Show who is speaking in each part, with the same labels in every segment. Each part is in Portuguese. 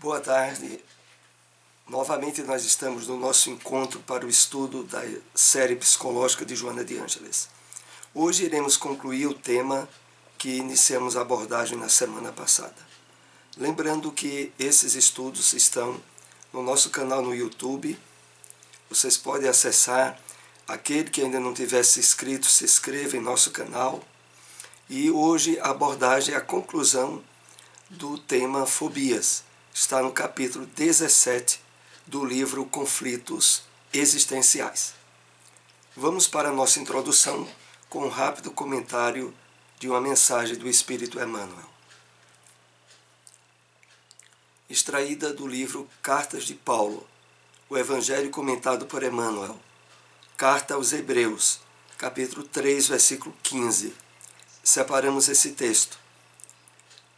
Speaker 1: Boa tarde. Novamente nós estamos no nosso encontro para o estudo da série psicológica de Joana de Ângeles. Hoje iremos concluir o tema que iniciamos a abordagem na semana passada. Lembrando que esses estudos estão no nosso canal no YouTube. Vocês podem acessar. Aquele que ainda não tivesse inscrito, se inscreva em nosso canal. E hoje a abordagem é a conclusão do tema fobias. Está no capítulo 17 do livro Conflitos Existenciais. Vamos para a nossa introdução com um rápido comentário de uma mensagem do Espírito Emmanuel. Extraída do livro Cartas de Paulo, o Evangelho comentado por Emmanuel. Carta aos Hebreus, capítulo 3, versículo 15. Separamos esse texto.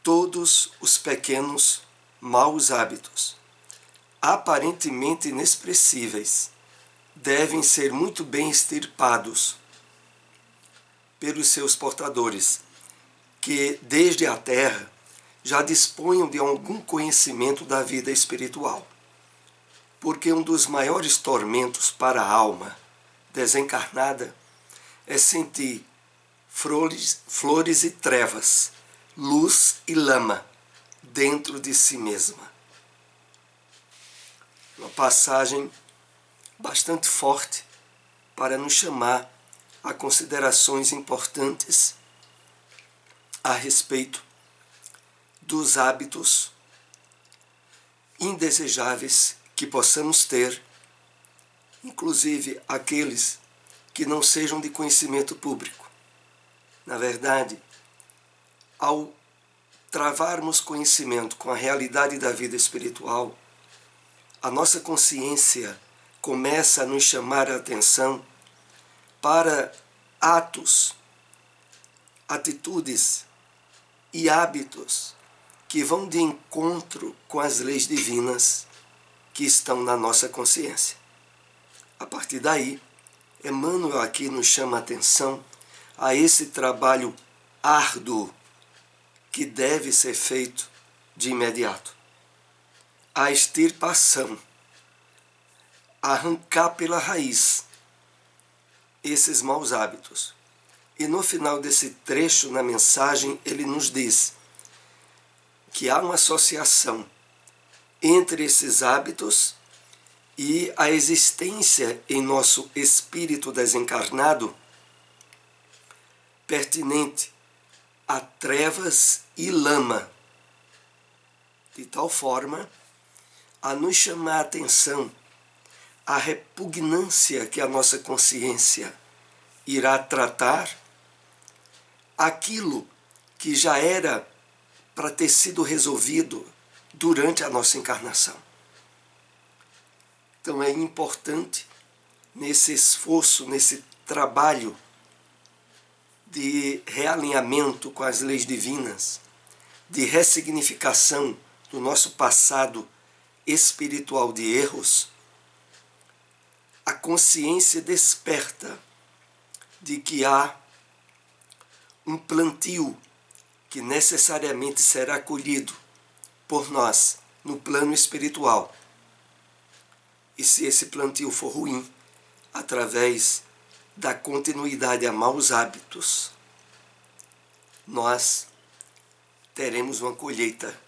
Speaker 1: Todos os pequenos maus hábitos, aparentemente inexpressíveis, devem ser muito bem extirpados pelos seus portadores, que desde a terra já disponham de algum conhecimento da vida espiritual. Porque um dos maiores tormentos para a alma desencarnada é sentir flores e trevas, luz e lama dentro de si mesma. Uma passagem bastante forte para nos chamar a considerações importantes a respeito dos hábitos indesejáveis que possamos ter, inclusive aqueles que não sejam de conhecimento público. Na verdade, ao travarmos conhecimento com a realidade da vida espiritual, a nossa consciência começa a nos chamar a atenção para atos, atitudes e hábitos que vão de encontro com as leis divinas que estão na nossa consciência. A partir daí, Emmanuel aqui nos chama a atenção a esse trabalho árduo que deve ser feito de imediato. A extirpação, arrancar pela raiz esses maus hábitos. E no final desse trecho, na mensagem, ele nos diz que há uma associação entre esses hábitos e a existência em nosso espírito desencarnado pertinente a trevas e lama, de tal forma a nos chamar a atenção a repugnância que a nossa consciência irá tratar aquilo que já era para ter sido resolvido durante a nossa encarnação. Então é importante, nesse esforço, nesse trabalho de realinhamento com as leis divinas, de ressignificação do nosso passado espiritual de erros, a consciência desperta de que há um plantio que necessariamente será colhido por nós no plano espiritual. E se esse plantio for ruim, através da continuidade a maus hábitos, nós teremos uma colheita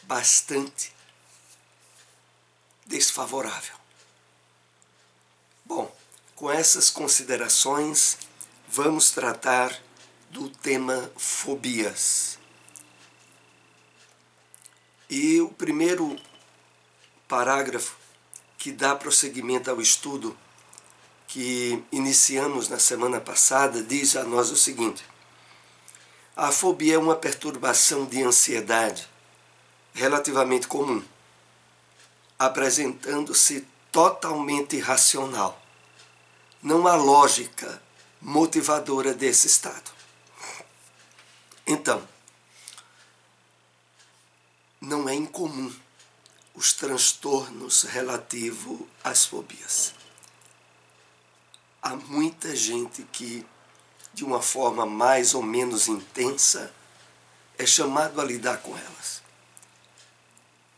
Speaker 1: bastante desfavorável. Bom, com essas considerações, vamos tratar do tema fobias. E o primeiro parágrafo que dá prosseguimento ao estudo que iniciamos na semana passada diz a nós o seguinte: a fobia é uma perturbação de ansiedade relativamente comum, apresentando-se totalmente irracional. Não há lógica motivadora desse estado. Então, não é incomum os transtornos relativos às fobias. Há muita gente que, de uma forma mais ou menos intensa, é chamado a lidar com elas.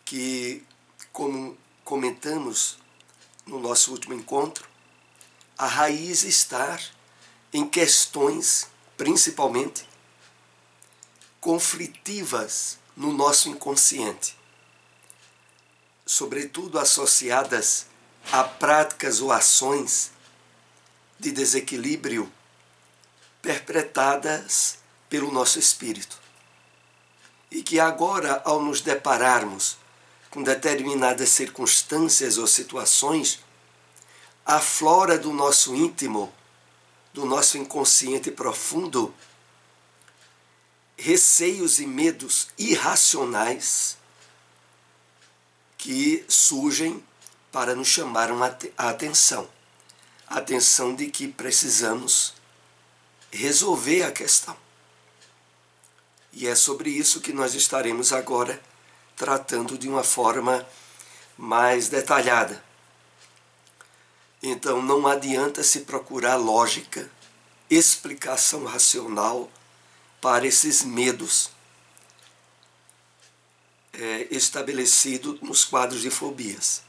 Speaker 1: que, como comentamos no nosso último encontro, a raiz está em questões, principalmente, conflitivas no nosso inconsciente, sobretudo associadas a práticas ou ações de desequilíbrio perpetradas pelo nosso espírito. E que agora, ao nos depararmos com determinadas circunstâncias ou situações, aflora do nosso íntimo, do nosso inconsciente profundo, receios e medos irracionais que surgem para nos chamar a atenção. A atenção de que precisamos resolver a questão. E é sobre isso que nós estaremos agora tratando de uma forma mais detalhada. Então não adianta se procurar lógica, explicação racional para esses medos estabelecidos nos quadros de fobias.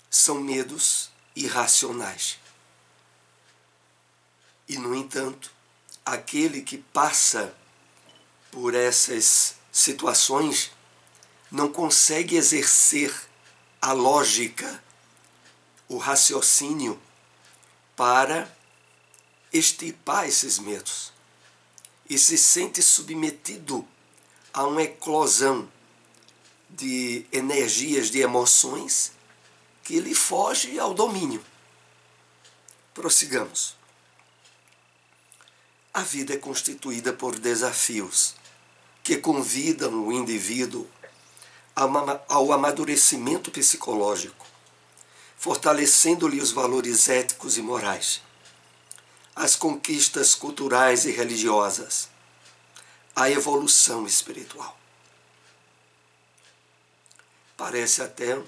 Speaker 1: São medos irracionais. E, no entanto, aquele que passa por essas situações não consegue exercer a lógica, o raciocínio para extirpar esses medos e se sente submetido a uma eclosão de energias, de emoções que lhe foge ao domínio. Prossigamos. A vida é constituída por desafios que convidam o indivíduo ao amadurecimento psicológico, fortalecendo-lhe os valores éticos e morais, as conquistas culturais e religiosas, a evolução espiritual. Parece até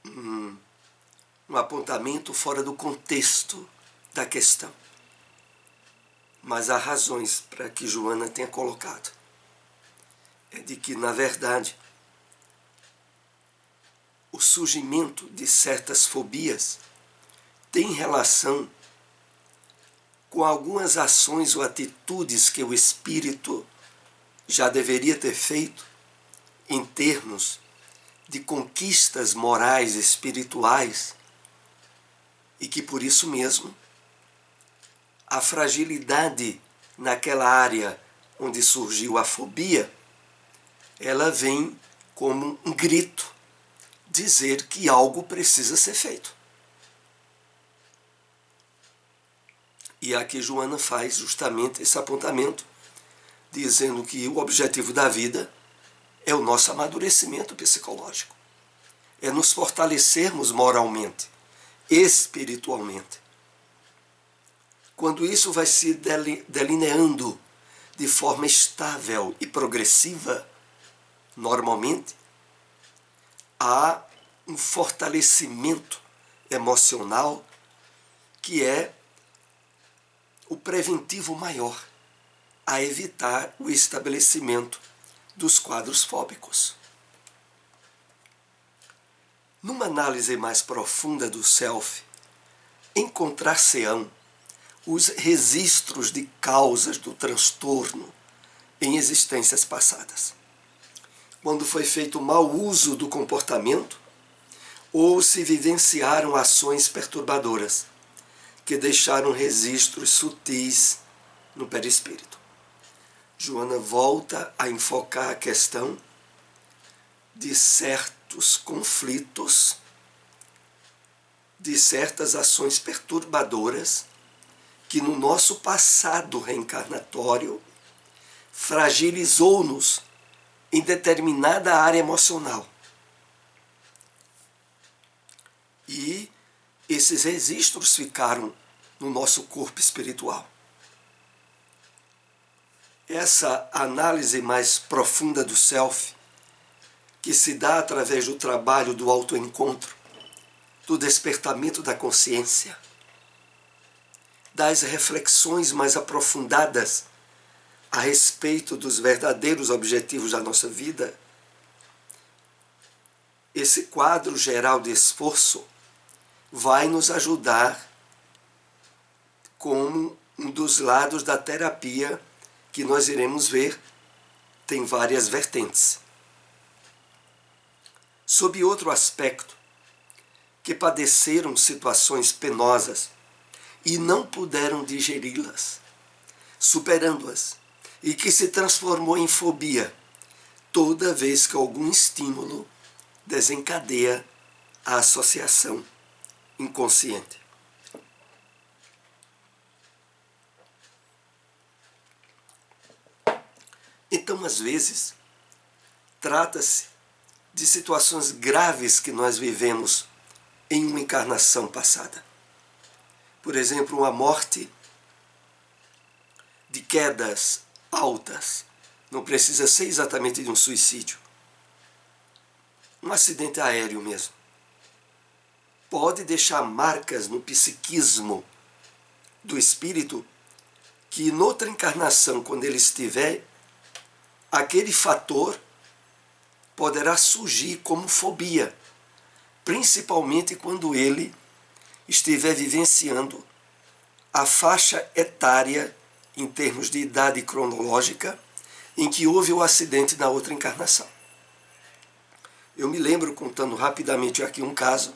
Speaker 1: um apontamento fora do contexto da questão. Mas há razões para que Joana tenha colocado. É de que, na verdade, o surgimento de certas fobias tem relação com algumas ações ou atitudes que o espírito já deveria ter feito em termos de conquistas morais e espirituais e que, por isso mesmo, a fragilidade naquela área onde surgiu a fobia, ela vem como um grito dizer que algo precisa ser feito. E aqui Joana faz justamente esse apontamento, dizendo que o objetivo da vida é o nosso amadurecimento psicológico, é nos fortalecermos moralmente, espiritualmente. Quando isso vai se delineando de forma estável e progressiva, normalmente, há um fortalecimento emocional que é o preventivo maior a evitar o estabelecimento dos quadros fóbicos. Numa análise mais profunda do self, encontrar-se-ão os registros de causas do transtorno em existências passadas, quando foi feito mau uso do comportamento ou se vivenciaram ações perturbadoras que deixaram registros sutis no perispírito. Joana volta a enfocar a questão de certos conflitos, de certas ações perturbadoras que no nosso passado reencarnatório fragilizou-nos em determinada área emocional. E esses registros ficaram no nosso corpo espiritual. Essa análise mais profunda do self, que se dá através do trabalho do autoencontro, do despertamento da consciência, das reflexões mais aprofundadas a respeito dos verdadeiros objetivos da nossa vida, esse quadro geral de esforço vai nos ajudar como um dos lados da terapia que nós iremos ver. Tem várias vertentes. Sob outro aspecto, que padeceram situações penosas e não puderam digeri-las, superando-as, e que se transformou em fobia toda vez que algum estímulo desencadeia a associação inconsciente. Então, às vezes, trata-se de situações graves que nós vivemos em uma encarnação passada. Por exemplo, uma morte de quedas altas. Não precisa ser exatamente de um suicídio. Um acidente aéreo mesmo. Pode deixar marcas no psiquismo do espírito que, noutra encarnação, quando ele estiver, aquele fator poderá surgir como fobia, principalmente quando ele estiver vivenciando a faixa etária, em termos de idade cronológica, em que houve o acidente na outra encarnação. Eu me lembro, contando rapidamente aqui um caso,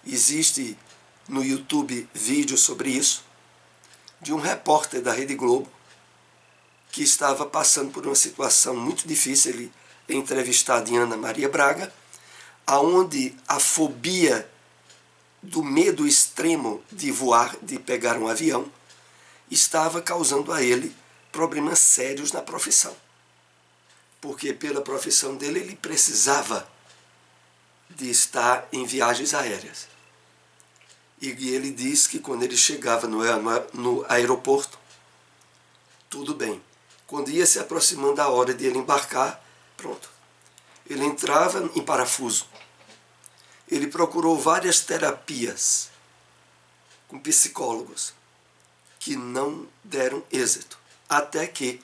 Speaker 1: existe no YouTube vídeo sobre isso, de um repórter da Rede Globo que estava passando por uma situação muito difícil. Ele é entrevistado em Ana Maria Braga, aonde a fobia do medo extremo de voar, de pegar um avião, estava causando a ele problemas sérios na profissão. Porque pela profissão dele ele precisava de estar em viagens aéreas. E ele diz que quando ele chegava no aeroporto, tudo bem. Quando ia se aproximando da hora de ele embarcar, pronto. Ele entrava em parafuso. Ele procurou várias terapias com psicólogos que não deram êxito. Até que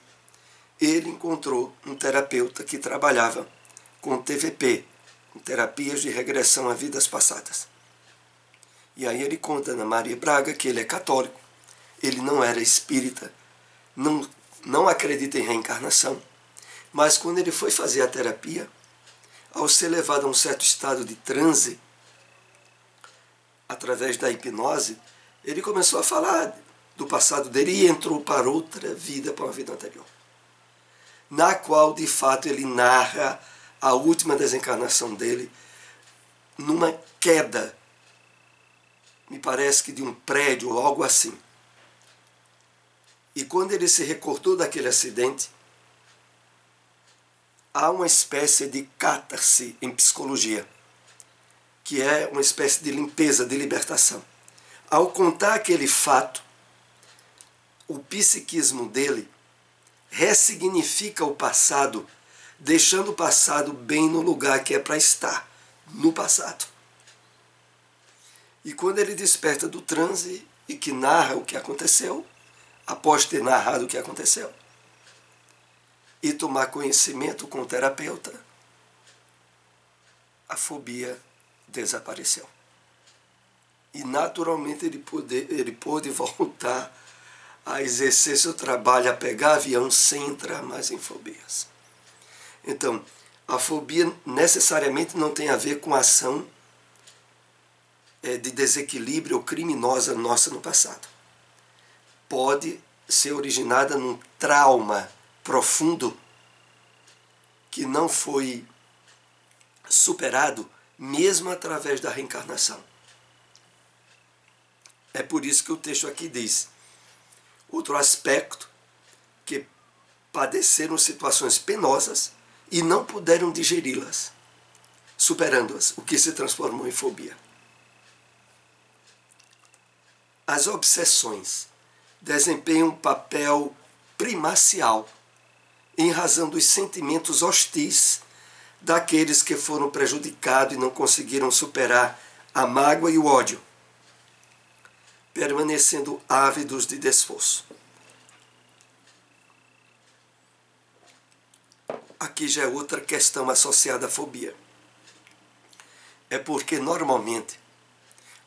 Speaker 1: ele encontrou um terapeuta que trabalhava com TVP, com terapias de regressão a vidas passadas. E aí ele conta na Maria Braga que ele é católico, ele não era espírita, não acredita em reencarnação, mas quando ele foi fazer a terapia, ao ser levado a um certo estado de transe, através da hipnose, ele começou a falar do passado dele e entrou para outra vida, para uma vida anterior, na qual, de fato, ele narra a última desencarnação dele numa queda, me parece que de um prédio ou algo assim. E quando ele se recordou daquele acidente, há uma espécie de catarse em psicologia, que é uma espécie de limpeza, de libertação. Ao contar aquele fato, o psiquismo dele ressignifica o passado, deixando o passado bem no lugar que é para estar, no passado. E quando ele desperta do transe e que narra o que aconteceu, após ter narrado o que aconteceu, e tomar conhecimento com o terapeuta, a fobia desapareceu. E naturalmente ele pôde voltar a exercer seu trabalho, a pegar avião sem entrar mais em fobias. Então, a fobia necessariamente não tem a ver com a ação de desequilíbrio ou criminosa nossa no passado. Pode ser originada num trauma profundo que não foi superado mesmo através da reencarnação. É por isso que o texto aqui diz: outro aspecto, que padeceram situações penosas e não puderam digeri-las, superando-as, o que se transformou em fobia. As obsessões desempenham um papel primacial em razão dos sentimentos hostis daqueles que foram prejudicados e não conseguiram superar a mágoa e o ódio, permanecendo ávidos de desforço. Aqui já é outra questão associada à fobia. é porque, normalmente,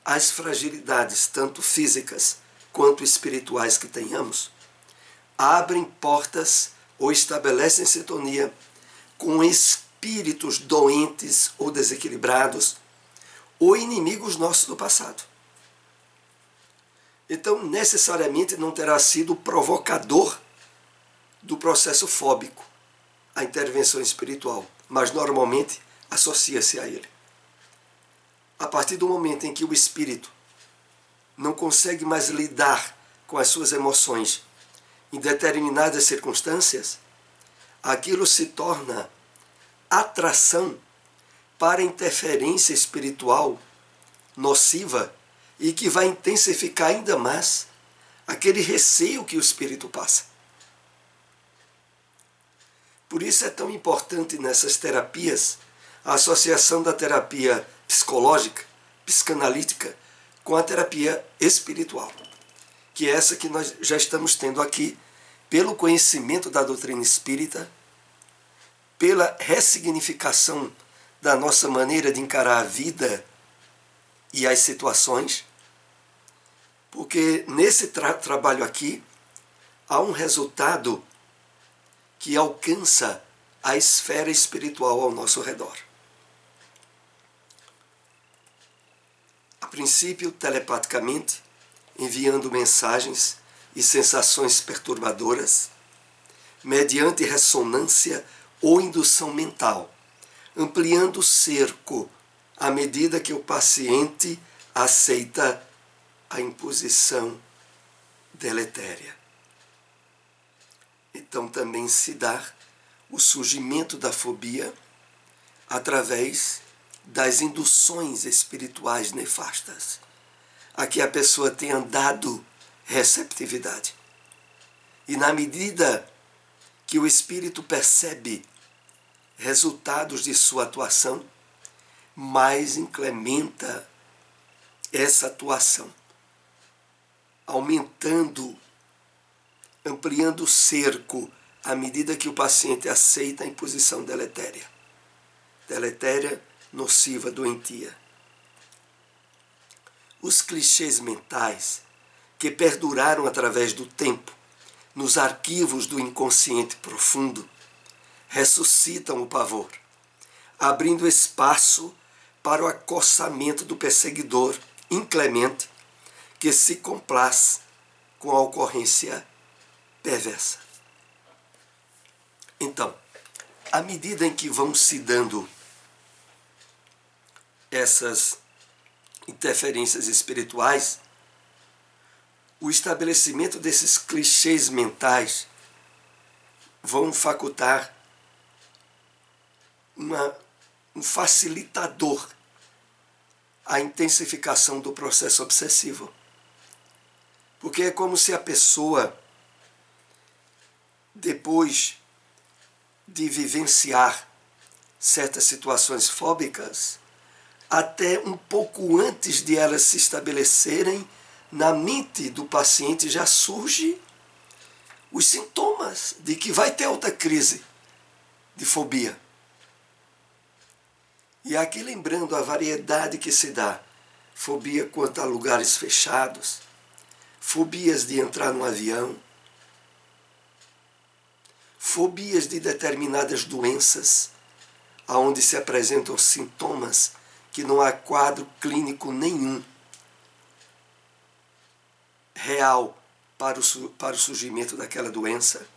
Speaker 1: as fragilidades, tanto físicas quanto espirituais que tenhamos, abrem portas ou estabelecem sintonia com espíritos doentes ou desequilibrados ou inimigos nossos do passado. Então, necessariamente não terá sido o provocador do processo fóbico, a intervenção espiritual, mas normalmente associa-se a ele. A partir do momento em que o espírito não consegue mais lidar com as suas emoções em determinadas circunstâncias, aquilo se torna atração para interferência espiritual nociva e que vai intensificar ainda mais aquele receio que o espírito passa. Por isso é tão importante nessas terapias a associação da terapia psicológica, psicanalítica, com a terapia espiritual, que é essa que nós já estamos tendo aqui, pelo conhecimento da doutrina espírita, pela ressignificação da nossa maneira de encarar a vida e as situações, porque nesse trabalho aqui há um resultado que alcança a esfera espiritual ao nosso redor. A princípio, telepaticamente, enviando mensagens e sensações perturbadoras, mediante ressonância ou indução mental, ampliando o cerco à medida que o paciente aceita a imposição deletéria. Então também se dá o surgimento da fobia através das induções espirituais nefastas, a que a pessoa tenha dado receptividade. E na medida que o espírito percebe resultados de sua atuação, mais incrementa essa atuação, aumentando, ampliando o cerco à medida que o paciente aceita a imposição deletéria. Deletéria, nociva, doentia. Os clichês mentais que perduraram através do tempo nos arquivos do inconsciente profundo ressuscitam o pavor, abrindo espaço para o acossamento do perseguidor inclemente que se complaz com a ocorrência perversa. Então, à medida em que vão se dando essas interferências espirituais, o estabelecimento desses clichês mentais vão facultar um facilitador à intensificação do processo obsessivo. Porque é como se a pessoa, depois de vivenciar certas situações fóbicas, até um pouco antes de elas se estabelecerem, na mente do paciente já surge os sintomas de que vai ter outra crise de fobia. E aqui lembrando a variedade que se dá: fobia quanto a lugares fechados, fobias de entrar no avião, fobias de determinadas doenças, onde se apresentam sintomas que não há quadro clínico nenhum real para o surgimento daquela doença.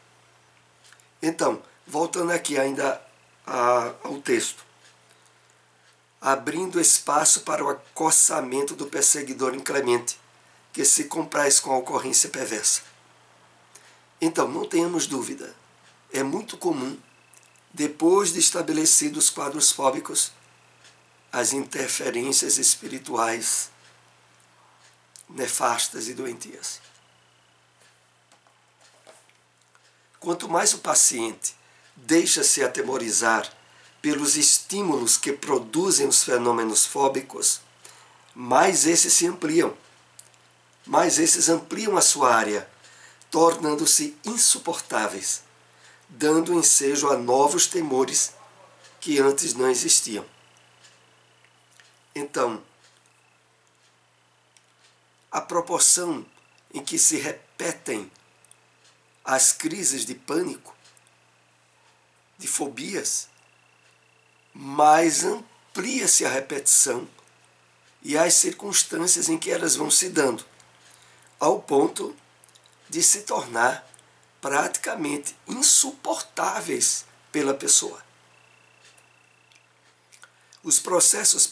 Speaker 1: Então, voltando aqui ainda ao texto, abrindo espaço para o acossamento do perseguidor inclemente, que se compraz com a ocorrência perversa. Então, não tenhamos dúvida, é muito comum, depois de estabelecidos os quadros fóbicos, as interferências espirituais nefastas e doentias. Quanto mais o paciente deixa-se atemorizar pelos estímulos que produzem os fenômenos fóbicos, mais esses se ampliam, mais esses ampliam a sua área, tornando-se insuportáveis, dando ensejo a novos temores que antes não existiam. Então, a proporção em que se repetem as crises de pânico, de fobias, mais amplia-se a repetição e as circunstâncias em que elas vão se dando, ao ponto de se tornar praticamente insuportáveis pela pessoa. Os processos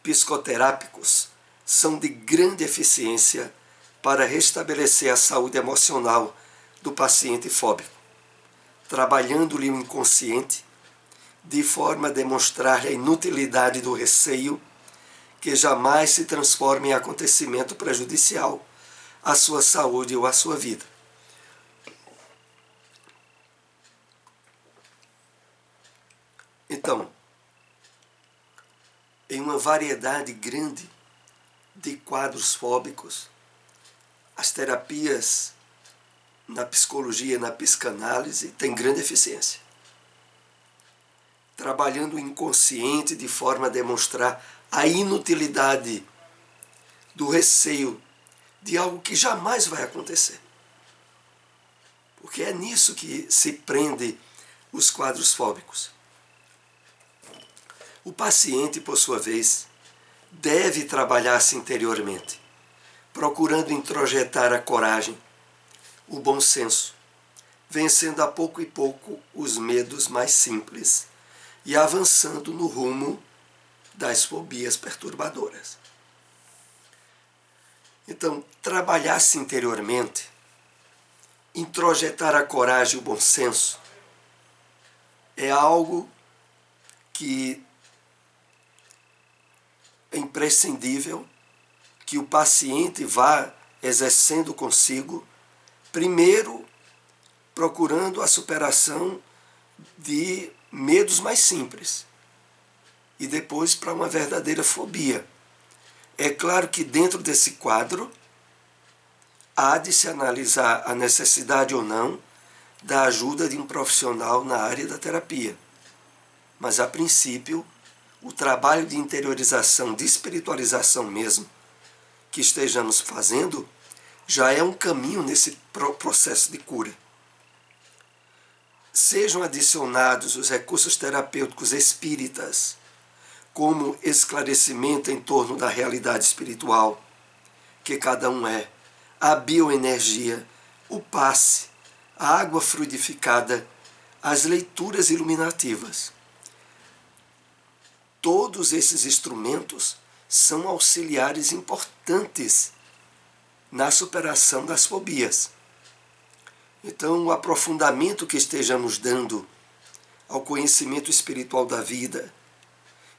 Speaker 1: psicoterápicos são de grande eficiência para restabelecer a saúde emocional do paciente fóbico, trabalhando-lhe o inconsciente, de forma a demonstrar a inutilidade do receio, que jamais se transforma em acontecimento prejudicial à sua saúde ou à sua vida. Então, em uma variedade grande de quadros fóbicos, as terapias na psicologia e na psicanálise têm grande eficiência, trabalhando o inconsciente de forma a demonstrar a inutilidade do receio de algo que jamais vai acontecer. Porque é nisso que se prende os quadros fóbicos. O paciente, por sua vez, deve trabalhar-se interiormente, procurando introjetar a coragem, o bom senso, vencendo a pouco e pouco os medos mais simples e avançando no rumo das fobias perturbadoras. Então, trabalhar-se interiormente, introjetar a coragem e o bom senso, é algo que é imprescindível que o paciente vá exercendo consigo, primeiro procurando a superação de medos mais simples e depois para uma verdadeira fobia. É claro que dentro desse quadro há de se analisar a necessidade ou não da ajuda de um profissional na área da terapia. Mas, a princípio, o trabalho de interiorização, de espiritualização mesmo, que estejamos fazendo, já é um caminho nesse processo de cura. Sejam adicionados os recursos terapêuticos espíritas, como esclarecimento em torno da realidade espiritual, que cada um é, a bioenergia, o passe, a água fluidificada, as leituras iluminativas. Todos esses instrumentos são auxiliares importantes na superação das fobias. Então, o aprofundamento que estejamos dando ao conhecimento espiritual da vida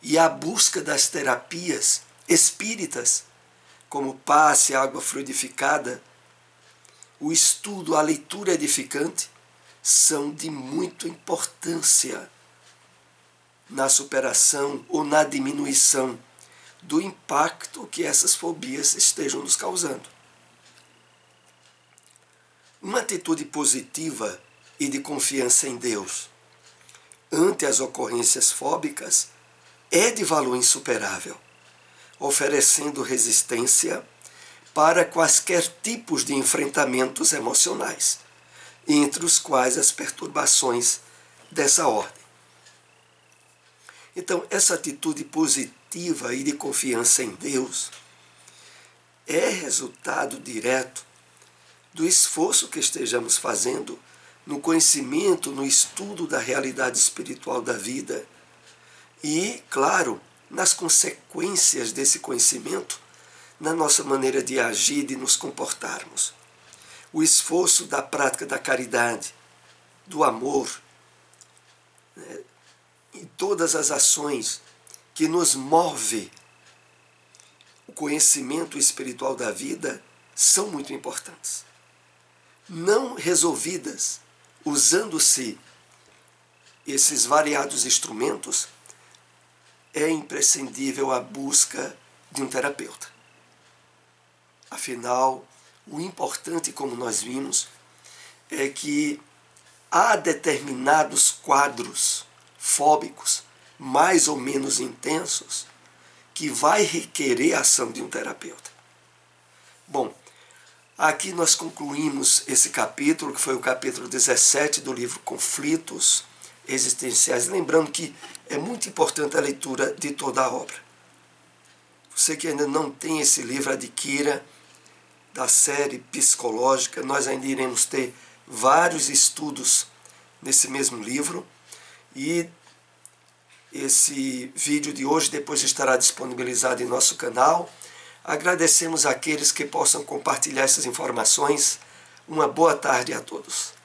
Speaker 1: e a busca das terapias espíritas, como passe, água fluidificada, o estudo, a leitura edificante, são de muita importância na superação ou na diminuição do impacto que essas fobias estejam nos causando. Uma atitude positiva e de confiança em Deus ante as ocorrências fóbicas é de valor insuperável, oferecendo resistência para quaisquer tipos de enfrentamentos emocionais, entre os quais as perturbações dessa ordem. Então, essa atitude positiva e de confiança em Deus é resultado direto do esforço que estejamos fazendo no conhecimento, no estudo da realidade espiritual da vida e, claro, nas consequências desse conhecimento na nossa maneira de agir, de nos comportarmos. O esforço da prática da caridade, do amor, né, e todas as ações que nos move o conhecimento espiritual da vida são muito importantes. Não resolvidas, usando-se esses variados instrumentos, é imprescindível a busca de um terapeuta. Afinal, o importante, como nós vimos, é que há determinados quadros fóbicos mais ou menos intensos que vai requerer a ação de um terapeuta. Bom, aqui nós concluímos esse capítulo, que foi o capítulo 17 do livro Conflitos Existenciais. Lembrando que é muito importante a leitura de toda a obra. Você que ainda não tem esse livro, adquira, da série psicológica. Nós ainda iremos ter vários estudos nesse mesmo livro. E esse vídeo de hoje depois estará disponibilizado em nosso canal. Agradecemos àqueles que possam compartilhar essas informações. Uma boa tarde a todos.